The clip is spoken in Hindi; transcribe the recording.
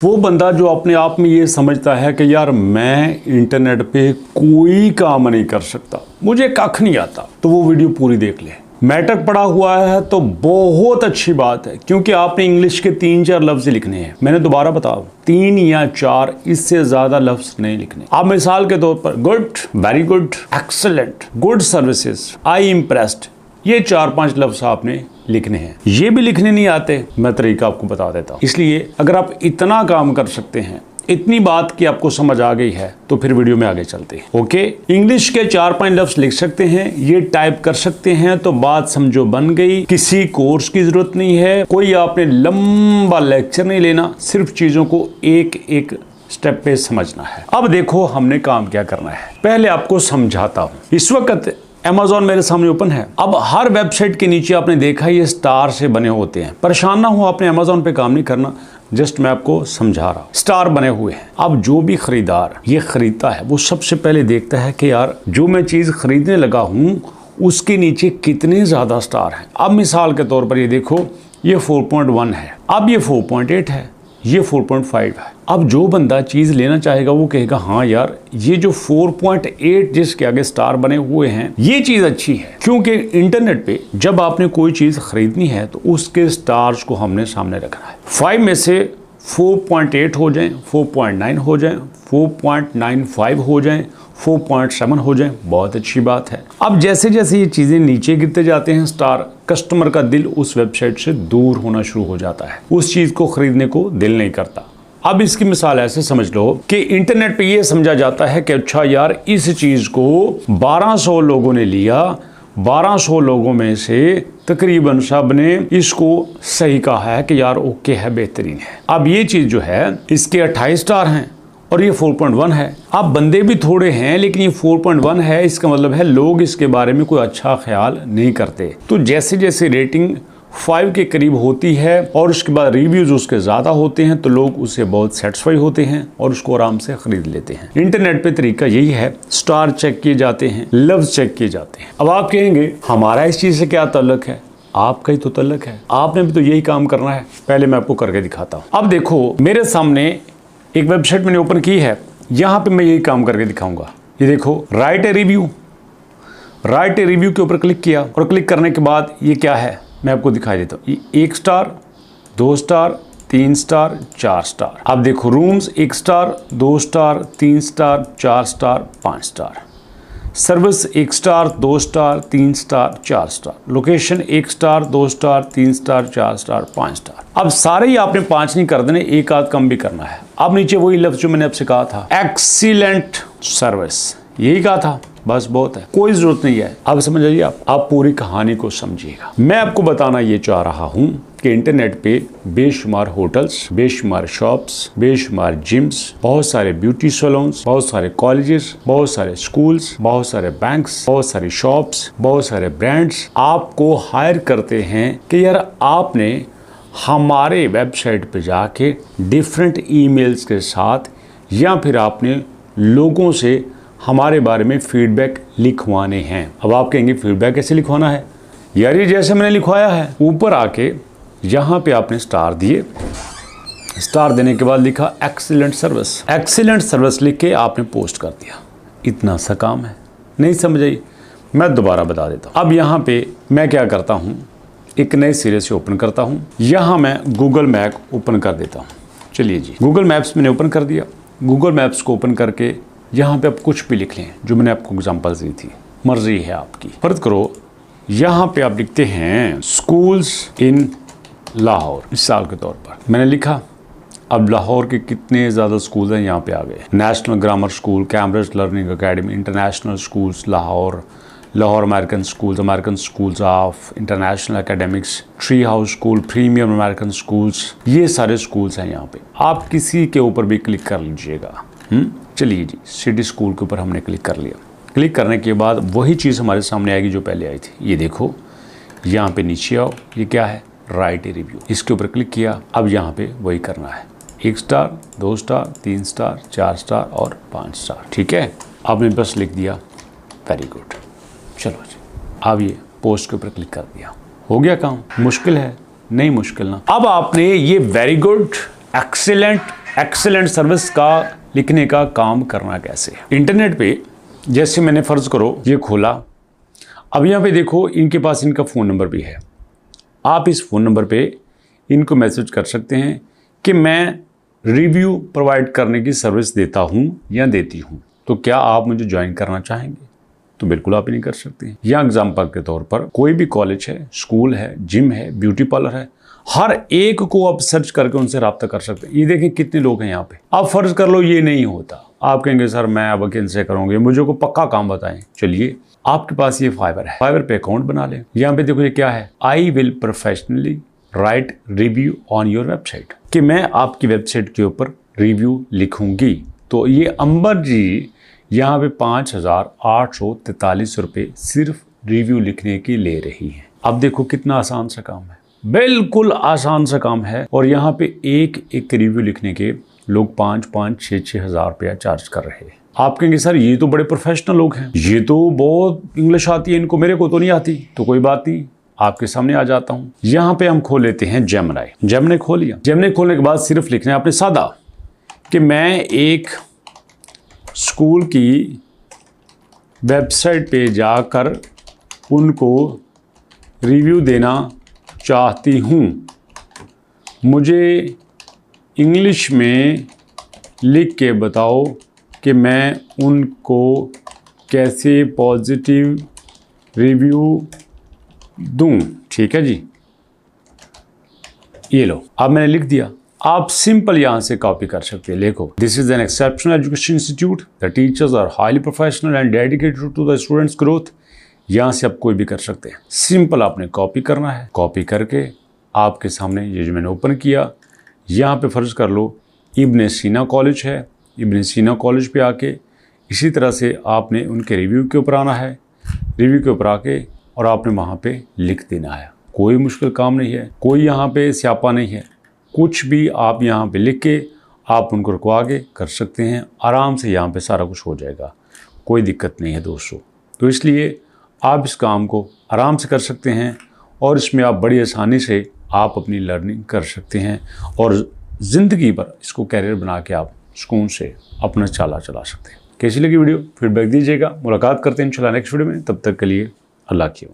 वो बंदा जो अपने आप में ये समझता है कि यार मैं इंटरनेट पे कोई काम नहीं कर सकता, मुझे कख नहीं आता, तो वो वीडियो पूरी देख ले। मैटर पड़ा हुआ है तो बहुत अच्छी बात है, क्योंकि आपने इंग्लिश के 3-4 लफ्ज लिखने हैं। मैंने दोबारा बताओ, 3 या 4, इससे ज्यादा लफ्ज नहीं लिखने। आप मिसाल के तौर पर good, very good, excellent, good services, I impressed, ये 4-5 लफ्ज आपने लिखने हैं। ये भी लिखने नहीं आते, मैं तरीका आपको बता देता हूँ। इसलिए अगर आप इतना काम कर सकते हैं, इतनी बात की आपको समझ आ गई है, तो फिर वीडियो में आगे चलते हैं। ओके, इंग्लिश के 4-5 लफ्ज लिख सकते हैं, ये टाइप कर सकते हैं, तो बात समझो बन गई। किसी कोर्स की जरूरत नहीं है, कोई आपने लंबा लेक्चर नहीं लेना, सिर्फ चीजों को एक एक स्टेप पे समझना है। अब देखो हमने काम क्या करना है, पहले आपको समझाता हूँ। इस वक्त Amazon मेरे सामने ओपन है। अब हर वेबसाइट के नीचे आपने देखा ये स्टार से बने होते हैं। परेशान ना हो, आपने Amazon पे काम नहीं करना, जस्ट मैं आपको समझा रहा हूँ। स्टार बने हुए हैं। अब जो भी खरीदार ये खरीदता है, वो सबसे पहले देखता है कि यार जो मैं चीज खरीदने लगा हूँ उसके नीचे कितने ज्यादा स्टार हैं। अब मिसाल के तौर पर ये देखो, ये 4.1 है, अब ये 4.8 है, ये 4.5 है। अब जो बंदा चीज लेना चाहेगा वो कहेगा हाँ यार ये जो 4.8 जिसके आगे स्टार बने हुए हैं ये चीज अच्छी है। क्योंकि इंटरनेट पे जब आपने कोई चीज खरीदनी है तो उसके स्टार्स को हमने सामने रखना है। 5 में से 4.8 हो जाएं, 4.9 हो जाएं, 4.95 हो जाएं, 4.7 हो जाए, बहुत अच्छी बात है। अब जैसे जैसे ये चीजें नीचे गिरते जाते हैं स्टार, कस्टमर का दिल उस वेबसाइट से दूर होना शुरू हो जाता है, उस चीज को खरीदने को दिल नहीं करता। अब इसकी मिसाल ऐसे समझ लो कि इंटरनेट पे ये समझा जाता है कि अच्छा यार इस चीज को 1200 लोगों ने लिया, 1200 लोगों में से तकरीबन सब ने इसको सही कहा है कि यार ओके है, बेहतरीन है। अब ये चीज जो है इसके 28 स्टार हैं और ये 4.1 है। अब बंदे भी थोड़े हैं लेकिन ये 4.1 है, इसका मतलब है लोग इसके बारे में कोई अच्छा ख्याल नहीं करते। तो जैसे जैसे रेटिंग 5 के करीब होती है और उसके बाद रिव्यूज उसके ज्यादा होते हैं तो लोग उससे बहुत सेटिस्फाई होते हैं और उसको आराम से खरीद लेते हैं। इंटरनेट पे तरीका यही है, स्टार चेक किए जाते हैं, लफ्ज चेक किए जाते हैं। अब आप कहेंगे हमारा इस चीज से क्या ताल्लुक है? आपका ही तो ताल्लुक है, आपने भी तो यही काम करना है। पहले मैं आपको करके दिखाता हूँ। अब देखो मेरे सामने एक वेबसाइट मैंने ओपन की है, यहाँ पे मैं यही काम करके दिखाऊंगा। ये देखो, right a review, right a review के ऊपर क्लिक किया और क्लिक करने के बाद ये क्या है मैं आपको दिखाई देता हूँ। ये 1 स्टार, 2 स्टार, 3 स्टार, 4 स्टार। अब देखो rooms 1 star, 2 star, 3 star, 4 star, 5 star. Service 1 star, 2 star, 3 star, 4 star. Location 1 star, 2 star, 3 star, 4 star, 5 star. अब सारे ही आपने 5 नहीं कर देने, एक आध कम भी करना है। अब नीचे वही लफ्ज जो मैंने आपसे कहा था, एक्सीलेंट सर्विस, यही कहा था, बस बहुत है, कोई जरूरत नहीं है। अब समझ आइए, आप पूरी कहानी को समझिएगा। मैं आपको बताना ये चाह रहा हूँ कि इंटरनेट पे बेशुमार होटल्स, बेशुमार शॉप्स, बेशुमार जिम्स, बहुत सारे ब्यूटी सैलून्स, बहुत सारे कॉलेजेस, बहुत सारे स्कूल्स, बहुत सारे बैंक्स, बहुत सारी शॉप्स, बहुत सारे ब्रांड्स आपको हायर करते हैं कि यार आपने हमारे वेबसाइट पे जाके डिफरेंट ईमेल्स के साथ या फिर आपने लोगों से हमारे बारे में फीडबैक लिखवाने हैं। अब आप कहेंगे फीडबैक कैसे लिखवाना है? यार ये जैसे मैंने लिखवाया है, ऊपर आके यहाँ पे आपने स्टार दिए, स्टार देने के बाद लिखा एक्सीलेंट सर्विस, एक्सीलेंट सर्विस लिख के आपने पोस्ट कर दिया। इतना सा काम है, नहीं समझ आई? मैं दोबारा बता देता हूँ। अब यहाँ पे मैं क्या करता हूँ, एक नए सिरे से ओपन करता हूँ। यहाँ मैं गूगल मैप ओपन कर देता हूँ। चलिए जी, गूगल मैप्स मैंने ओपन कर दिया। गूगल मैप्स को ओपन करके यहाँ पे आप कुछ भी लिख लें जो मैंने आपको एग्जांपल्स दी थी, मर्जी है आपकी। फर्ज करो यहाँ पे आप लिखते हैं स्कूल्स इन लाहौर, मिसाल के तौर पर मैंने लिखा। अब लाहौर के कितने ज़्यादा स्कूल हैं यहाँ पे आ गए। National grammar school, Cambridge learning academy, international schools Lahore, Lahore American schools of international academics, tree house school, premium American schools, ये सारे स्कूल्स हैं यहाँ पे। आप किसी के ऊपर भी क्लिक कर लीजिएगा। चलिए जी, सिटी स्कूल के ऊपर हमने क्लिक कर लिया। क्लिक करने के बाद वही चीज़ हमारे सामने आएगी जो पहले आई थी। ये देखो, यहाँ पे नीचे आओ, ये क्या है, राइट ए रिव्यू, इसके ऊपर क्लिक किया। अब यहाँ पे वही करना है, 1 स्टार, 2 स्टार, 3 स्टार, 4 स्टार और 5 स्टार। ठीक है, आपने बस लिख दिया वेरी गुड। चलो जी, अब ये पोस्ट के ऊपर क्लिक कर दिया, हो गया काम। मुश्किल है? नहीं मुश्किल ना। अब आपने ये very good, excellent excellent service का लिखने का काम करना कैसे है। इंटरनेट पे जैसे मैंने फ़र्ज़ करो ये खोला, अब यहाँ पे देखो इनके पास इनका फ़ोन नंबर भी है। आप इस फ़ोन नंबर पे इनको मैसेज कर सकते हैं कि मैं रिव्यू प्रोवाइड करने की सर्विस देता हूँ या देती हूँ, तो क्या आप मुझे ज्वाइन करना चाहेंगे? तो बिल्कुल आप इन्हें कर सकते हैं। या एग्जाम्पल के तौर पर कोई भी कॉलेज है, स्कूल है, जिम है, ब्यूटी पार्लर है, हर एक को आप सर्च करके उनसे रब्ता कर सकते हैं। ये देखें कितने लोग हैं यहाँ पे। आप फर्ज कर लो ये नहीं होता, आप कहेंगे सर मैं अब कैसे करूँगे, मुझे को पक्का काम बताएं। चलिए आपके पास ये फाइवर है, फाइवर पे अकाउंट बना लें। यहाँ पे देखो ये क्या है, I will professionally right review on your website, कि मैं आपकी वेबसाइट के ऊपर रिव्यू लिखूंगी। तो ये अंबर जी यहाँ पे 5,843 रुपये सिर्फ रिव्यू लिखने की ले रही हैं। अब देखो कितना आसान सा काम है, बिल्कुल आसान सा काम है। और यहाँ पे एक एक रिव्यू लिखने के लोग 5-5, 6-6 हज़ार रुपया चार्ज कर रहे हैं। आप कहेंगे सर ये तो बड़े प्रोफेशनल लोग हैं, ये तो बहुत इंग्लिश आती है इनको, मेरे को तो नहीं आती। तो कोई बात नहीं, आपके सामने आ जाता हूँ। यहाँ पे हम खोल लेते हैं जेमिनी। जेमिनी खोल लिया। जेमिनी खोलने के बाद सिर्फ लिखना है आपने सादा कि मैं एक स्कूल की वेबसाइट पे जाकर उनको रिव्यू देना चाहती हूँ, मुझे इंग्लिश में लिख के बताओ कि मैं उनको कैसे पॉजिटिव रिव्यू दूं। ठीक है जी, ये लो अब मैंने लिख दिया। आप सिंपल यहां से कॉपी कर सकते हैं। देखो, this is an exceptional education institute, the teachers are highly professional and dedicated to the students growth. यहां से आप कोई भी कर सकते हैं। सिंपल आपने कॉपी करना है। कॉपी करके आपके सामने ये जो मैंने ओपन किया, यहाँ पे फर्ज कर लो इब्न सीना कॉलेज है, इब्न सीना कॉलेज पे आके इसी तरह से आपने उनके रिव्यू के ऊपर आना है। रिव्यू के ऊपर आके और आपने वहाँ पे लिख देना है। कोई मुश्किल काम नहीं है, कोई यहाँ पे स्यापा नहीं है, कुछ भी आप यहाँ पे लिख के आप उनको रुकवा के कर सकते हैं। आराम से यहाँ पे सारा कुछ हो जाएगा, कोई दिक्कत नहीं है दोस्तों। तो इसलिए आप इस काम को आराम से कर सकते हैं और इसमें आप बड़ी आसानी से आप अपनी लर्निंग कर सकते हैं और ज़िंदगी भर इसको कैरियर बना के आप सुकून से अपना चला सकते हैं। कैसी लगी वीडियो, फीडबैक दीजिएगा। मुलाकात करते हैं इंशाल्लाह नेक्स्ट वीडियो में। तब तक के लिए अल्लाह की।